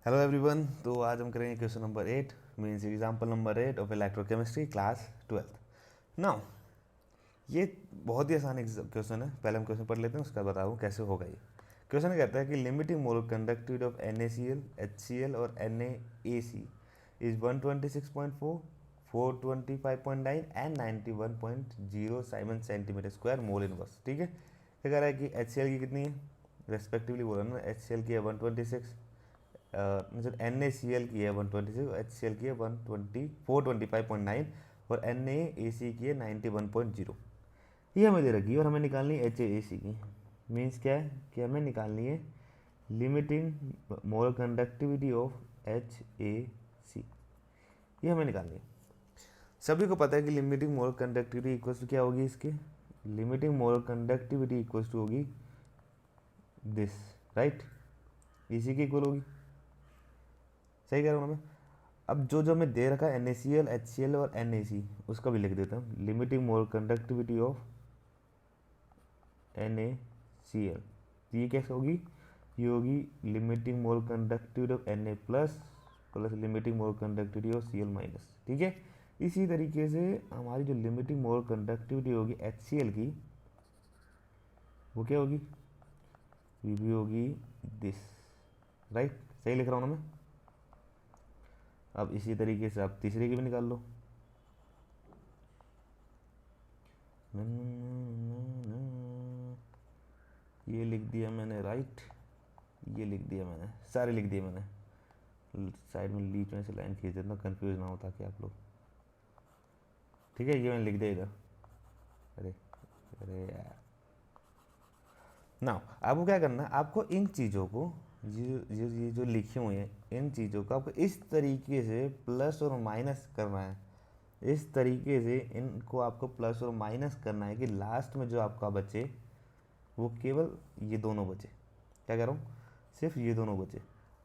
Hello everyone. तो आज हम करेंगे question number 8 means example number 8 of electrochemistry class 12। Now ये बहुत ही आसान क्वेश्चन है। पहले हम क्वेश्चन पढ़ लेते हैं, उसका बताऊँ कैसे होगा ये। क्वेश्चन कहता है कि limiting mole conductivity of NaCl, HCl और NaAC is 126.4, 425.9 and 91.0 Simon centimetre square mole inverse. ठीक है, क्या कह रहा है कि HCl की कितनी है रेस्पेक्टिवली बोला ना। HCl की है 126, मतलब NaCl की है 126, HCl की है 425.9 और NaAC की है 91.0। ये हमें दे रखी है और हमें निकालनी है HAC की। मीन्स क्या है कि हमें निकालनी है limiting mole conductivity of HAC, ये हमें निकालनी है। सभी को पता है कि limiting mole conductivity equals to क्या होगी इसके, limiting mole conductivity equals to होगी दिस, राइट। इसी की इक्वल होगी, सही कह रहा हूँ मैं। अब जो जो हमें दे रखा है NaCl, HCl और NaC, उसका भी लिख देता हूँ। Limiting mole conductivity of NaCl, ये कैसे होगी, ये होगी limiting mole conductivity of Na plus plus limiting mole conductivity of Cl minus. ठीक है, इसी तरीके से हमारी जो लिमिटिंग मोल कंडक्टिविटी होगी HCl की, वो क्या होगी, ये भी होगी दिस, राइट। सही लिख रहा हूँ ना मैं। अब इसी तरीके से आप तीसरे की भी निकाल लो। ये लिख दिया मैंने, राइट। ये लिख दिया मैंने, सारे लिख दिए मैंने। साइड में बीच में से लाइन खींच देता हूँ, कन्फ्यूज ना हो ताकि आप लोग। ठीक है, ये मैंने लिख दिया इधर। अरे अरे यार, ना आपको क्या करना है, आपको इन चीज़ों को, ये जो लिखे हुए हैं, इन चीज़ों को आपको इस तरीके से प्लस और माइनस करना है। इस तरीके से इनको आपको प्लस और माइनस करना है कि लास्ट में जो आपका बचे वो केवल ये दोनों बचे। क्या कह रहा हूँ, सिर्फ ये दोनों बचे।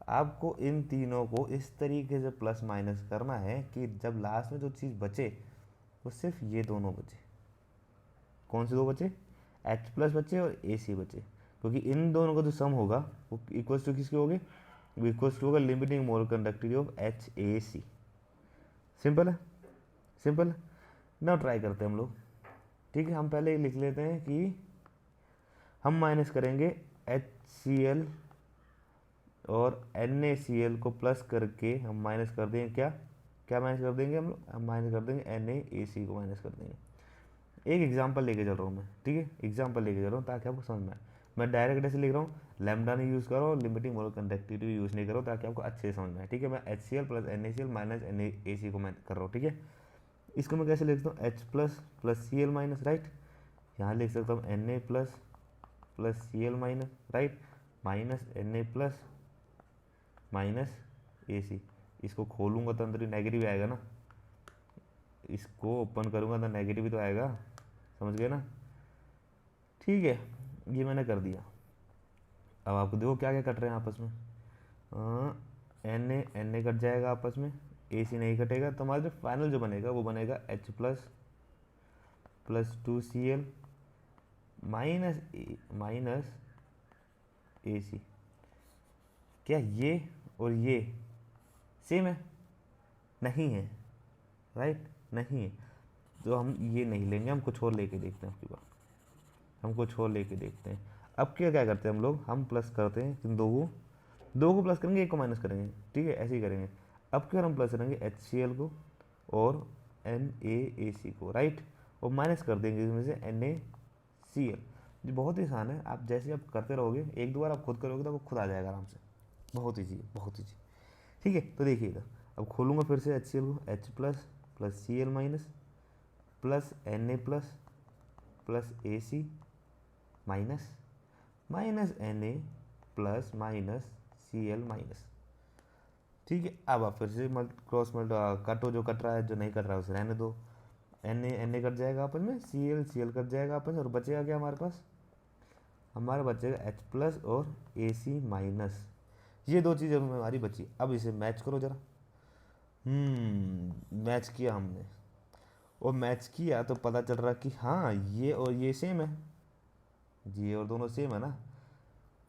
आपको इन तीनों को इस तरीके से प्लस माइनस करना है कि जब लास्ट में जो चीज़ बचे वो सिर्फ ये दोनों बचे। कौन से दो बचे, H प्लस बचे और AC बचे, क्योंकि इन दोनों का जो सम होगा वो इक्वल्स टू किसके होगे, वो इक्वल्स टू होगा limiting mole conductivity of HAC। Simple है, सिंपल है ना। ट्राई करते हैं हम लोग। ठीक है, हम पहले लिख लेते हैं कि हम माइनस करेंगे HCl और NaCl को प्लस करके हम माइनस कर देंगे क्या, क्या माइनस कर देंगे हम माइनस कर देंगे NaAC को माइनस कर देंगे। एक एग्जांपल लेके चल रहा हूँ मैं, ठीक है, एग्जांपल लेके चल रहा हूँ ताकि आपको समझ में आए। मैं डायरेक्ट ऐसे लिख रहा हूँ, लैम्डा नहीं यूज़ करो और लिमिटिंग मोल कंडक्टिविटी यूज़ नहीं करो ताकि आपको अच्छे से समझ में आए। ठीक है, मैं HCl plus NaCl minus NaAC को मैं कर रहा हूँ। ठीक है, इसको मैं कैसे लिखता हूँ, H plus plus Cl minus, right. यहाँ लिख सकता हूँ Na plus plus Cl minus, right, minus Na plus minus AC। इसको खोलूँगा तो अंदर ही नेगेटिव आएगा ना, इसको ओपन करूँगा तो नेगेटिव ही तो आएगा, समझ गए ना। ठीक है, ये मैंने कर दिया। अब आपको देखो क्या क्या कट रहे हैं आपस में। Na कट जाएगा आपस में, AC नहीं कटेगा, तो हमारा जो फाइनल जो बनेगा वो बनेगा H plus plus 2Cl minus minus AC। क्या ये और ये सेम है, नहीं है, राइट, नहीं है। तो हम ये नहीं लेंगे, हम कुछ और लेके देखते हैं आपकी बात, हम कुछ और लेके देखते हैं। अब क्या क्या करते हैं हम लोग, हम प्लस करते हैं इन दो को प्लस करेंगे, एक को माइनस करेंगे। ठीक है, ऐसे ही करेंगे। अब क्या हम प्लस करेंगे HCl को और NaAC को, राइट, और माइनस कर देंगे इसमें से NaCl। ये बहुत ही आसान है, आप जैसे आप करते रहोगे, एक दो बार आप खुद करोगे तो आपको खुद आ जाएगा आराम से। बहुत ईजी है, बहुत ईजी। ठीक है, तो देखिएगा, अब खोलूँगा फिर से HCl को, H plus plus Cl minus plus Na plus plus AC minus minus Na plus minus Cl minus. ठीक है, अब आप फिर से क्रॉस कटो, जो कट रहा है, जो नहीं कट रहा है उसे रहने दो। Na कट जाएगा आपस में, Cl कट जाएगा आपस में, और बचेगा क्या हमारे पास, हमारा बचेगा H प्लस और AC माइनस। ये दो चीज़ें हमारी बची। अब इसे मैच करो जरा। मैच किया हमने, और मैच किया तो पता चल रहा कि हाँ ये और ये सेम है, ये और दोनों सेम है ना।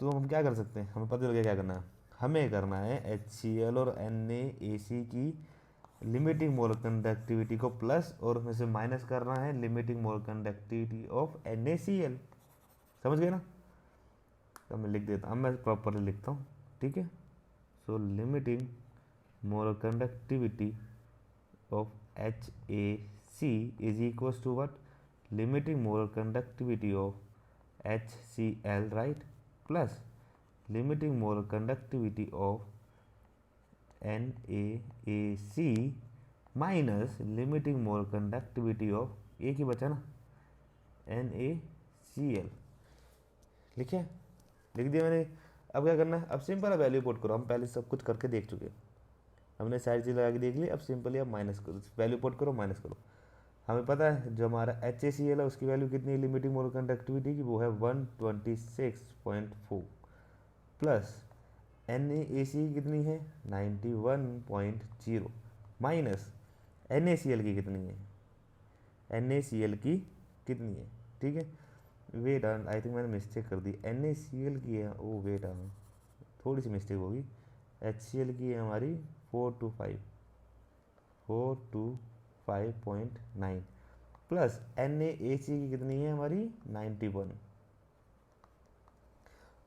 तो हम क्या कर सकते हैं, हमें पता चल गया क्या करना है। हमें करना है HCl और NaAC की लिमिटिंग मोल कंडक्टिविटी को प्लस और उसमें से माइनस करना है limiting mole conductivity of NaCl। समझ गए ना? तो मैं लिख देता हूँ, मैं प्रॉपरली लिखता हूँ, ठीक है। So limiting mole conductivity of HAC is equals to what? Limiting mole conductivity of HCl, right, plus limiting mole conductivity of NaAC minus limiting mole conductivity of एक ही बचा ना, NaCl। लिखे? लिख दिया मैंने। अब क्या करना है? अब सिंपल है, वैल्यू पुट करो। हम पहले सब कुछ करके देख चुके हैं, हमने सारी चीज़ लगा के देख ली। अब सिंपली आप माइनस करो, वैल्यू पुट करो, माइनस करो। हमें पता है जो हमारा HACl है उसकी वैल्यू कितनी है लिमिटिंग मोल कंडक्टिविटी की, वो है 126.4 प्लस NaAC कितनी है 91.0 माइनस NaCl की कितनी है, NaCl की कितनी है, ठीक है। वेट, आई थिंक मैंने मिस्टेक कर दी, NaCl की है, ओ वेट, थोड़ी सी मिस्टेक होगी। HCl की है हमारी 425.9 प्लस NaAC की कितनी है हमारी 91।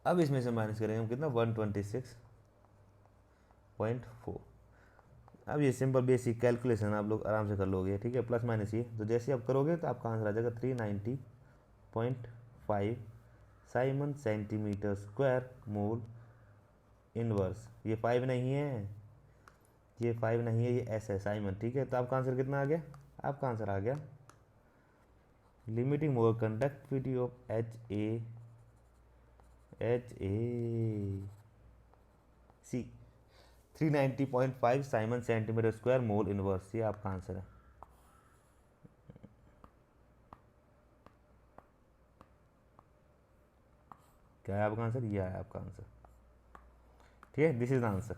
अब इसमें से माइनस करेंगे हम कितना, 126.4। अब ये सिंपल बेसिक कैलकुलेशन आप लोग आराम से कर लोगे, ठीक है। प्लस माइनस ये तो जैसे आप करोगे तो आपका आंसर आ जाएगा 390.5 Simon centimetre square mole inverse. ये 5 नहीं है, ये 5 नहीं है, ये एस है, साइमन, ठीक है। तो आपका आंसर कितना आ गया? आपका आंसर आ गया limiting mole conductivity of HAC 390.5 Simon centimetre square mole inverse. ये आपका आंसर है। क्या है आपका आंसर? ये है आपका आंसर, ठीक है। This is the answer.